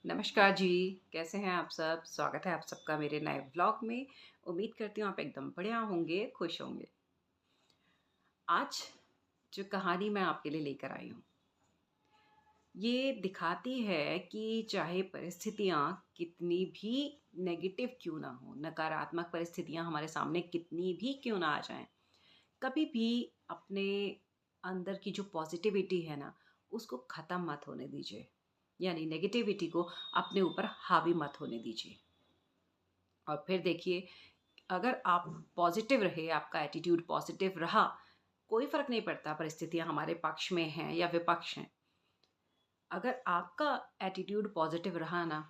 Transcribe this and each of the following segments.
नमस्कार जी, कैसे हैं आप सब? स्वागत है आप सबका मेरे नए व्लॉग में। उम्मीद करती हूँ आप एकदम बढ़िया होंगे, खुश होंगे। आज जो कहानी मैं आपके लिए लेकर आई हूँ, ये दिखाती है कि चाहे परिस्थितियाँ कितनी भी नेगेटिव क्यों ना हो, नकारात्मक परिस्थितियाँ हमारे सामने कितनी भी क्यों ना आ जाएँ, कभी भी अपने अंदर की जो पॉजिटिविटी है ना, उसको ख़त्म मत होने दीजिए। यानी नेगेटिविटी को अपने ऊपर हावी मत होने दीजिए। और फिर देखिए, अगर आप पॉजिटिव रहे, आपका एटीट्यूड पॉजिटिव रहा, कोई फ़र्क नहीं पड़ता परिस्थितियाँ हमारे पक्ष में हैं या विपक्ष हैं। अगर आपका एटीट्यूड पॉजिटिव रहा ना,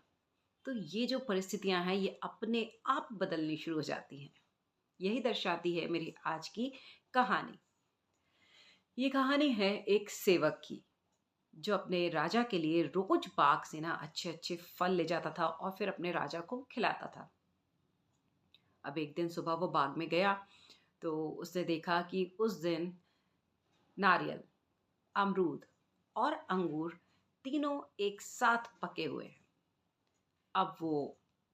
तो ये जो परिस्थितियाँ हैं, ये अपने आप बदलनी शुरू हो जाती हैं। यही दर्शाती है मेरी आज की कहानी। ये कहानी है एक सेवक की, जो अपने राजा के लिए रोज़ बाग से ना अच्छे-अच्छे फल ले जाता था और फिर अपने राजा को खिलाता था। अब एक दिन सुबह वो बाग में गया, तो उसने देखा कि उस दिन नारियल, अमरूद और अंगूर तीनों एक साथ पके हुए हैं। अब वो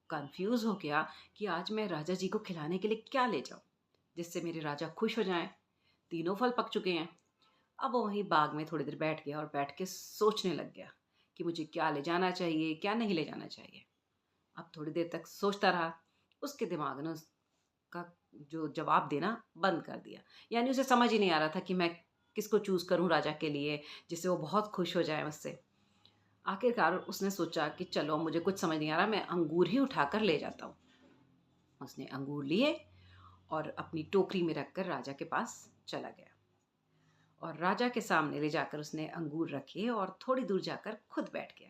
कंफ्यूज हो गया कि आज मैं राजा जी को खिलाने के लिए क्या ले जाऊं, जिससे मेरे राजा खुश हो जाएं। तीनों फल पक चुके हैं। अब वो वहीं बाग में थोड़ी देर बैठ गया और बैठ के सोचने लग गया कि मुझे क्या ले जाना चाहिए, क्या नहीं ले जाना चाहिए। अब थोड़ी देर तक सोचता रहा। उसके दिमाग ने उसका जो जवाब देना बंद कर दिया। यानी उसे समझ ही नहीं आ रहा था कि मैं किसको चूज़ करूँ राजा के लिए, जिससे वो बहुत खुश हो जाए मुझसे। आखिरकार उसने सोचा कि चलो, अब मुझे कुछ समझ नहीं आ रहा, मैं अंगूर ही उठाकर ले जाता हूँ। उसने अंगूर लिए और अपनी टोकरी में रखकर राजा के पास चला गया। और राजा के सामने ले जाकर उसने अंगूर रखे और थोड़ी दूर जाकर खुद बैठ गया।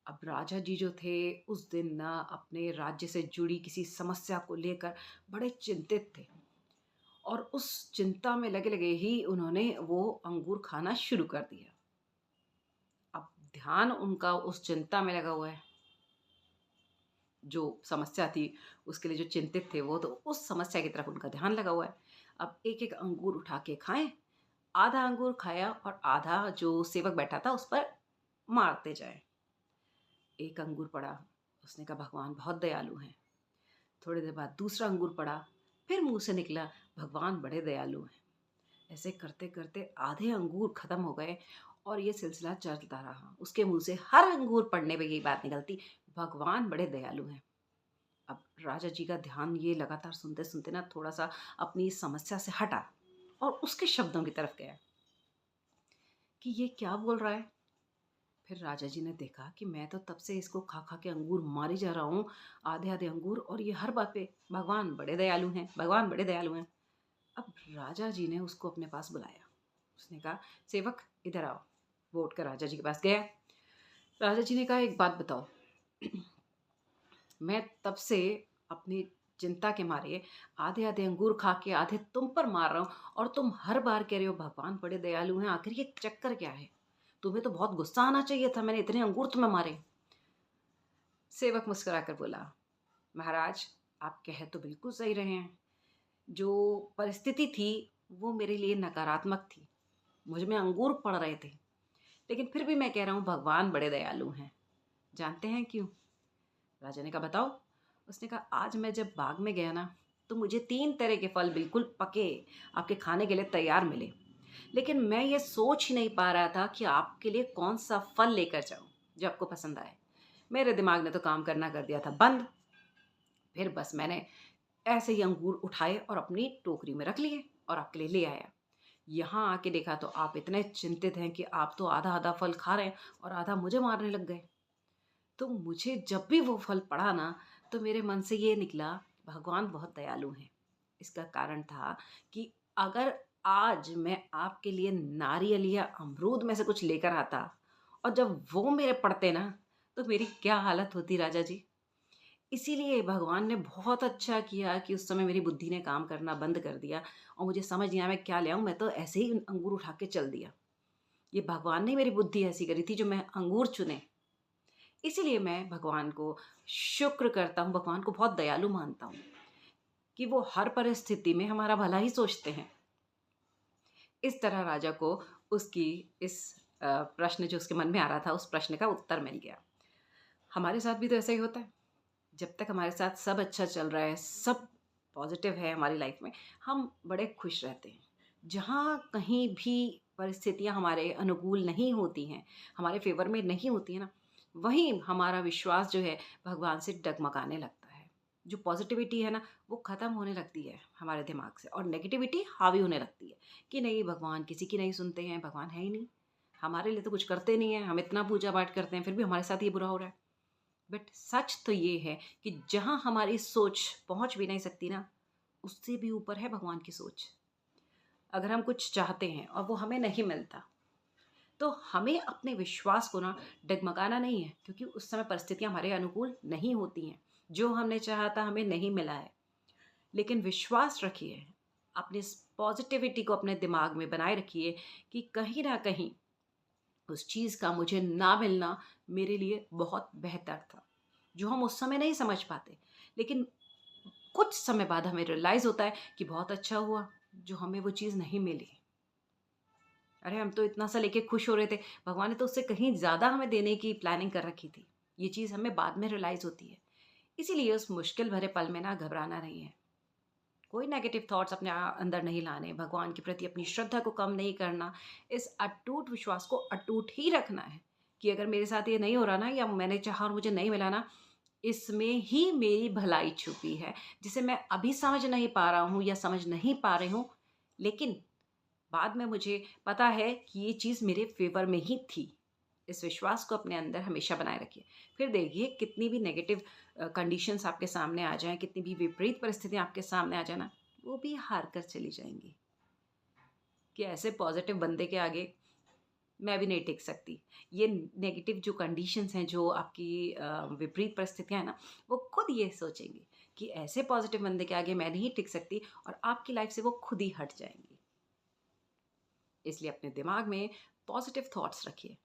अब राजा जी जो थे, उस दिन ना अपने राज्य से जुड़ी किसी समस्या को लेकर बड़े चिंतित थे। और उस चिंता में लगे लगे ही उन्होंने वो अंगूर खाना शुरू कर दिया। अब ध्यान उनका उस चिंता में लगा हुआ है। जो समस्या थी, उसके लिए जो चिंतित थे, वो तो उस समस्या की तरफ उनका ध्यान लगा हुआ है। अब एक एक अंगूर उठा के खाएं। आधा अंगूर खाया और आधा जो सेवक बैठा था उस पर मारते जाए। एक अंगूर पड़ा। उसने कहा, भगवान बहुत दयालु हैं। थोड़ी देर बाद दूसरा अंगूर पड़ा। फिर मुंह से निकला, भगवान बड़े दयालु हैं। ऐसे करते करते आधे अंगूर खत्म हो गए और ये सिलसिला चलता रहा। उसके मुंह से हर अंगूर पड़ने पे यही बात निकलती, भगवान बड़े दयालु हैं। अब राजा जी का ध्यान ये लगातार सुनते सुनते ना थोड़ा सा अपनी इस समस्या से हटा और उसके शब्दों की तरफ गया कि ये क्या बोल रहा है। फिर राजा जी ने देखा कि मैं तो तब से इसको खा खा के अंगूर मारी जा रहा हूँ, आधे आधे अंगूर, और ये हर बात पे भगवान बड़े दयालु हैं, भगवान बड़े दयालु हैं। अब राजा जी ने उसको अपने पास बुलाया। उसने कहा, सेवक इधर आओ। वो उठकर राजा जी के पास गया। राजा जी ने कहा, एक बात बताओ, मैं तब से अपनी चिंता के मारे आधे आधे अंगूर खा के आधे तुम पर मार रहा हूँ, और तुम हर बार कह रहे हो भगवान बड़े दयालु हैं। आखिर ये चक्कर क्या है? तुम्हें तो बहुत गुस्सा आना चाहिए था, मैंने इतने अंगूर तुम्हें मारे। सेवक मुस्कुराकर बोला, महाराज, आप कह तो बिल्कुल सही रहे हैं। जो परिस्थिति थी वो मेरे लिए नकारात्मक थी, मुझ में अंगूर पड़ रहे थे, लेकिन फिर भी मैं कह रहा हूँ भगवान बड़े दयालु हैं। जानते हैं क्यों? राजा ने कहा, बताओ। उसने कहा, आज मैं जब बाग में गया ना, तो मुझे 3 तरह के फल बिल्कुल पके आपके खाने के लिए तैयार मिले। लेकिन मैं ये सोच ही नहीं पा रहा था कि आपके लिए कौन सा फल लेकर जाऊं जो आपको पसंद आए। मेरे दिमाग ने तो काम करना कर दिया था बंद। फिर बस मैंने ऐसे ही अंगूर उठाए और अपनी टोकरी में रख लिए और आपके लिए ले आया। यहाँ आके देखा तो आप इतने चिंतित हैं कि आप तो आधा आधा फल खा रहे हैं और आधा मुझे मारने लग गए। तो मुझे जब भी वो फल पड़ा ना, तो मेरे मन से ये निकला, भगवान बहुत दयालु हैं। इसका कारण था कि अगर आज मैं आपके लिए नारियल या अमरूद में से कुछ लेकर आता और जब वो मेरे पड़ते ना, तो मेरी क्या हालत होती राजा जी। इसीलिए भगवान ने बहुत अच्छा किया कि उस समय मेरी बुद्धि ने काम करना बंद कर दिया और मुझे समझ नहीं आया मैं क्या ले आऊं। मैं तो ऐसे ही अंगूर उठा के चल दिया। ये भगवान ने मेरी बुद्धि ऐसी करी थी जो मैं अंगूर चुने। इसीलिए मैं भगवान को शुक्र करता हूँ, भगवान को बहुत दयालु मानता हूँ कि वो हर परिस्थिति में हमारा भला ही सोचते हैं। इस तरह राजा को उसकी इस प्रश्न जो उसके मन में आ रहा था, उस प्रश्न का उत्तर मिल गया। हमारे साथ भी तो ऐसा ही होता है। जब तक हमारे साथ सब अच्छा चल रहा है, सब पॉजिटिव है हमारी लाइफ में, हम बड़े खुश रहते हैं। जहाँ कहीं भी परिस्थितियाँ हमारे अनुकूल नहीं होती हैं, हमारे फ़ेवर में नहीं होती हैं ना, वहीं हमारा विश्वास जो है भगवान से डगमगाने लगता है। जो पॉज़िटिविटी है ना, वो ख़त्म होने लगती है हमारे दिमाग से और नेगेटिविटी हावी होने लगती है कि नहीं, भगवान किसी की नहीं सुनते हैं, भगवान है ही नहीं। हमारे लिए तो कुछ करते नहीं हैं, हम इतना पूजा-पाठ करते हैं, फिर भी हमारे साथ ये बुरा हो रहा है। बट सच तो ये है कि जहाँ हमारी सोच पहुँच भी नहीं सकती ना, उससे भी ऊपर है भगवान की सोच। अगर हम कुछ चाहते हैं और वो हमें नहीं मिलता, तो हमें अपने विश्वास को ना डगमगाना नहीं है, क्योंकि उस समय परिस्थितियाँ हमारे अनुकूल नहीं होती हैं। जो हमने चाहा था हमें नहीं मिला है। लेकिन विश्वास रखिए, अपनी इस पॉज़िटिविटी को अपने दिमाग में बनाए रखिए कि कहीं न कहीं उस चीज़ का मुझे ना मिलना मेरे लिए बहुत बेहतर था। जो हम उस समय नहीं समझ पाते, लेकिन कुछ समय बाद हमें रियलाइज़ होता है कि बहुत अच्छा हुआ जो हमें वो चीज़ नहीं मिली। अरे हम तो इतना सा लेके खुश हो रहे थे, भगवान ने तो उससे कहीं ज़्यादा हमें देने की प्लानिंग कर रखी थी। ये चीज़ हमें बाद में रियलाइज़ होती है। इसीलिए उस मुश्किल भरे पल में ना घबराना नहीं है। कोई नेगेटिव थॉट्स अपने अंदर नहीं लाने, भगवान के प्रति अपनी श्रद्धा को कम नहीं करना, इस अटूट विश्वास को अटूट ही रखना है कि अगर मेरे साथ ये नहीं हो रहा ना, या मैंने चाहा और मुझे नहीं मिला ना, इसमें ही मेरी भलाई छुपी है, जिसे मैं अभी समझ नहीं पा रहा हूँ या समझ नहीं पा रही हूँ, लेकिन बाद में मुझे पता है कि ये चीज़ मेरे फ़ेवर में ही थी। इस विश्वास को अपने अंदर हमेशा बनाए रखिए। फिर देखिए कितनी भी नेगेटिव कंडीशंस आपके सामने आ जाएँ, कितनी भी विपरीत परिस्थितियाँ आपके सामने आ जाए ना, वो भी हार कर चली जाएँगी। कि ऐसे पॉज़िटिव बंदे के आगे मैं भी नहीं टिक सकती। ये नेगेटिव जो कंडीशंस हैं, जो आपकी विपरीत परिस्थितियाँ हैं ना, वो खुद ये सोचेंगी कि ऐसे पॉज़िटिव बंदे के आगे मैं नहीं टिक सकती, और आपकी लाइफ़ से वो खुद ही हट जाएँगी। इसलिए अपने दिमाग में पॉज़िटिव थॉट्स रखिए।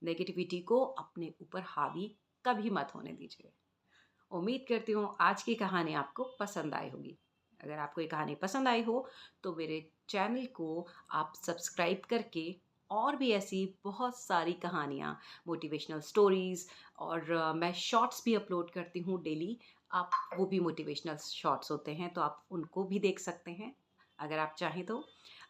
नेगेटिविटी को अपने ऊपर हावी कभी मत होने दीजिए। उम्मीद करती हूँ आज की कहानी आपको पसंद आई होगी। अगर आपको ये कहानी पसंद आई हो, तो मेरे चैनल को आप सब्सक्राइब करके और भी ऐसी बहुत सारी कहानियाँ, मोटिवेशनल स्टोरीज़, और मैं शॉर्ट्स भी अपलोड करती हूँ डेली। आप वो भी मोटिवेशनल शॉर्ट्स होते हैं, तो आप उनको भी देख सकते हैं अगर आप चाहें तो।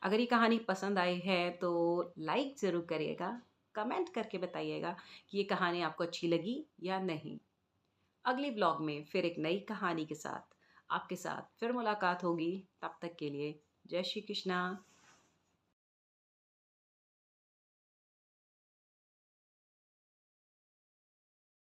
अगर ये कहानी पसंद आई है तो लाइक ज़रूर करिएगा, कमेंट करके बताइएगा कि ये कहानी आपको अच्छी लगी या नहीं। अगले ब्लॉग में फिर एक नई कहानी के साथ आपके साथ फिर मुलाकात होगी। तब तक के लिए जय श्री कृष्णा।